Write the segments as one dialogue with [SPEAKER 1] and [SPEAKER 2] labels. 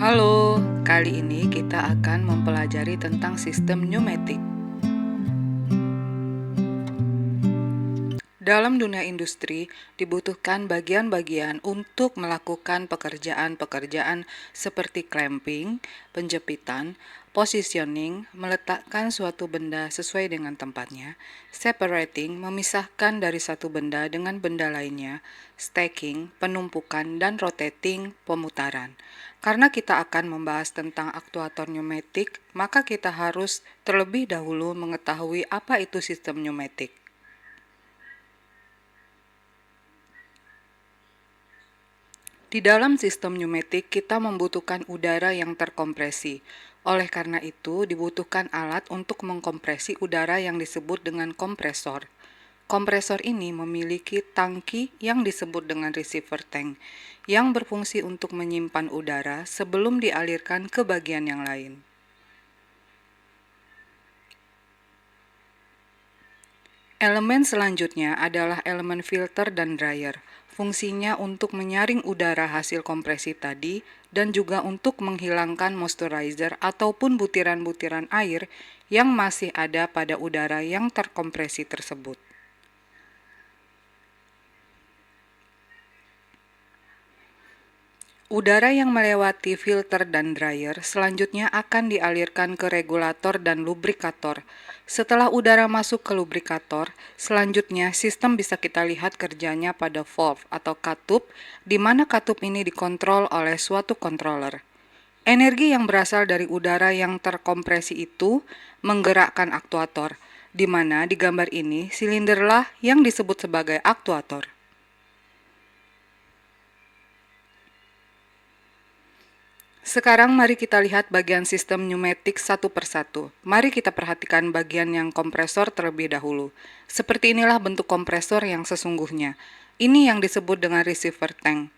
[SPEAKER 1] Halo, kali ini kita akan mempelajari tentang sistem pneumatik. Dalam dunia industri, dibutuhkan bagian-bagian untuk melakukan pekerjaan-pekerjaan seperti clamping, penjepitan, positioning, meletakkan suatu benda sesuai dengan tempatnya, separating, memisahkan dari satu benda dengan benda lainnya, stacking, penumpukan, dan rotating, pemutaran. Karena kita akan membahas tentang aktuator pneumatik, maka kita harus terlebih dahulu mengetahui apa itu sistem pneumatik. Di dalam sistem pneumatik, kita membutuhkan udara yang terkompresi. Oleh karena itu, dibutuhkan alat untuk mengkompresi udara yang disebut dengan kompresor. Kompresor ini memiliki tangki yang disebut dengan receiver tank, yang berfungsi untuk menyimpan udara sebelum dialirkan ke bagian yang lain. Elemen selanjutnya adalah elemen filter dan dryer. Fungsinya untuk menyaring udara hasil kompresi tadi dan juga untuk menghilangkan moisturizer ataupun butiran-butiran air yang masih ada pada udara yang terkompresi tersebut. Udara yang melewati filter dan dryer selanjutnya akan dialirkan ke regulator dan lubrikator. Setelah udara masuk ke lubrikator, selanjutnya sistem bisa kita lihat kerjanya pada valve atau katup, di mana katup ini dikontrol oleh suatu controller. Energi yang berasal dari udara yang terkompresi itu menggerakkan aktuator, di mana di gambar ini silinderlah yang disebut sebagai aktuator. Sekarang mari kita lihat bagian sistem pneumatik satu persatu. Mari kita perhatikan bagian yang kompresor terlebih dahulu. Seperti inilah bentuk kompresor yang sesungguhnya. Ini yang disebut dengan receiver tank.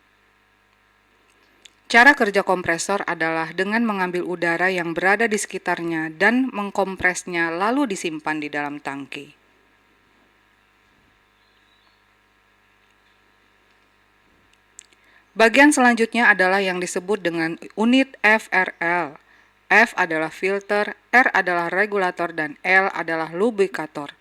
[SPEAKER 1] Cara kerja kompresor adalah dengan mengambil udara yang berada di sekitarnya dan mengkompresnya lalu disimpan di dalam tangki. Bagian selanjutnya adalah yang disebut dengan unit FRL. F adalah filter, R adalah regulator, dan L adalah lubrikator.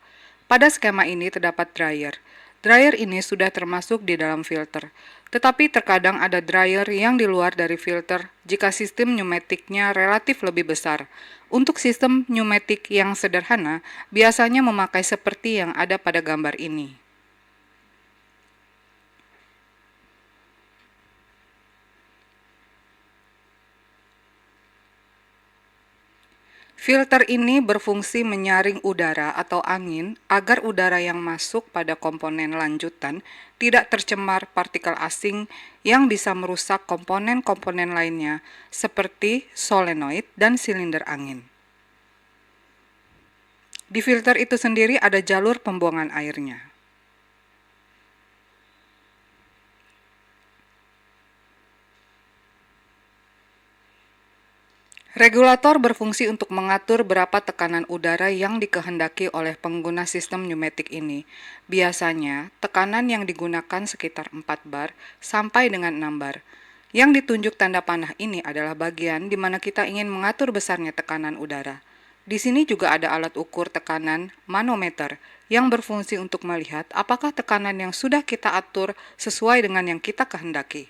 [SPEAKER 1] Pada skema ini terdapat dryer. Dryer ini sudah termasuk di dalam filter. Tetapi terkadang ada dryer yang di luar dari filter jika sistem pneumatiknya relatif lebih besar. Untuk sistem pneumatik yang sederhana, biasanya memakai seperti yang ada pada gambar ini. Filter ini berfungsi menyaring udara atau angin agar udara yang masuk pada komponen lanjutan tidak tercemar partikel asing yang bisa merusak komponen-komponen lainnya seperti solenoid dan silinder angin. Di filter itu sendiri ada jalur pembuangan airnya. Regulator berfungsi untuk mengatur berapa tekanan udara yang dikehendaki oleh pengguna sistem pneumatik ini. Biasanya, tekanan yang digunakan sekitar 4 bar sampai dengan 6 bar. Yang ditunjuk tanda panah ini adalah bagian di mana kita ingin mengatur besarnya tekanan udara. Di sini juga ada alat ukur tekanan manometer yang berfungsi untuk melihat apakah tekanan yang sudah kita atur sesuai dengan yang kita kehendaki.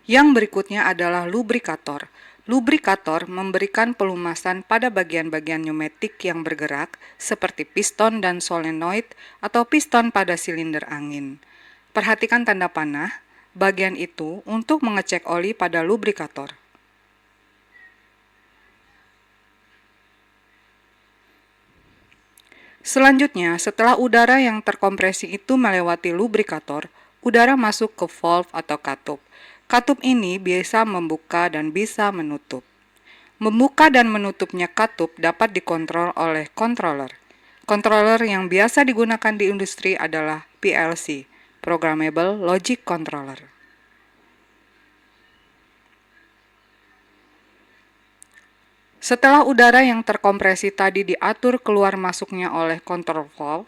[SPEAKER 1] Yang berikutnya adalah lubrikator. Lubrikator memberikan pelumasan pada bagian-bagian pneumatik yang bergerak seperti piston dan solenoid atau piston pada silinder angin. Perhatikan tanda panah, bagian itu untuk mengecek oli pada lubrikator. Selanjutnya, setelah udara yang terkompresi itu melewati lubrikator, udara masuk ke valve atau katup. Katup ini biasa membuka dan bisa menutup. Membuka dan menutupnya katup dapat dikontrol oleh controller. Controller yang biasa digunakan di industri adalah PLC, Programmable Logic Controller. Setelah udara yang terkompresi tadi diatur keluar masuknya oleh control valve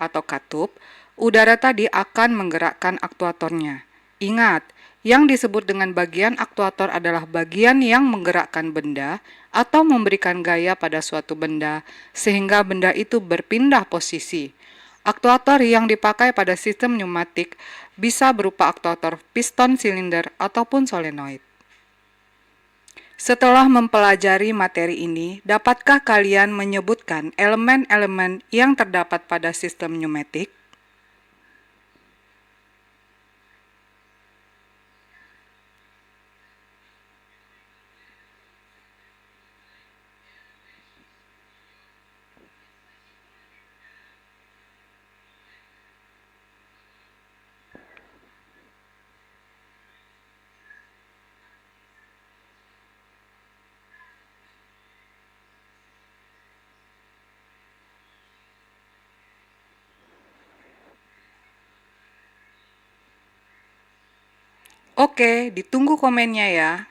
[SPEAKER 1] atau katup, udara tadi akan menggerakkan aktuatornya. Ingat, yang disebut dengan bagian aktuator adalah bagian yang menggerakkan benda atau memberikan gaya pada suatu benda sehingga benda itu berpindah posisi. Aktuator yang dipakai pada sistem pneumatik bisa berupa aktuator piston silinder ataupun solenoid. Setelah mempelajari materi ini, dapatkah kalian menyebutkan elemen-elemen yang terdapat pada sistem pneumatik? Oke, ditunggu komennya ya.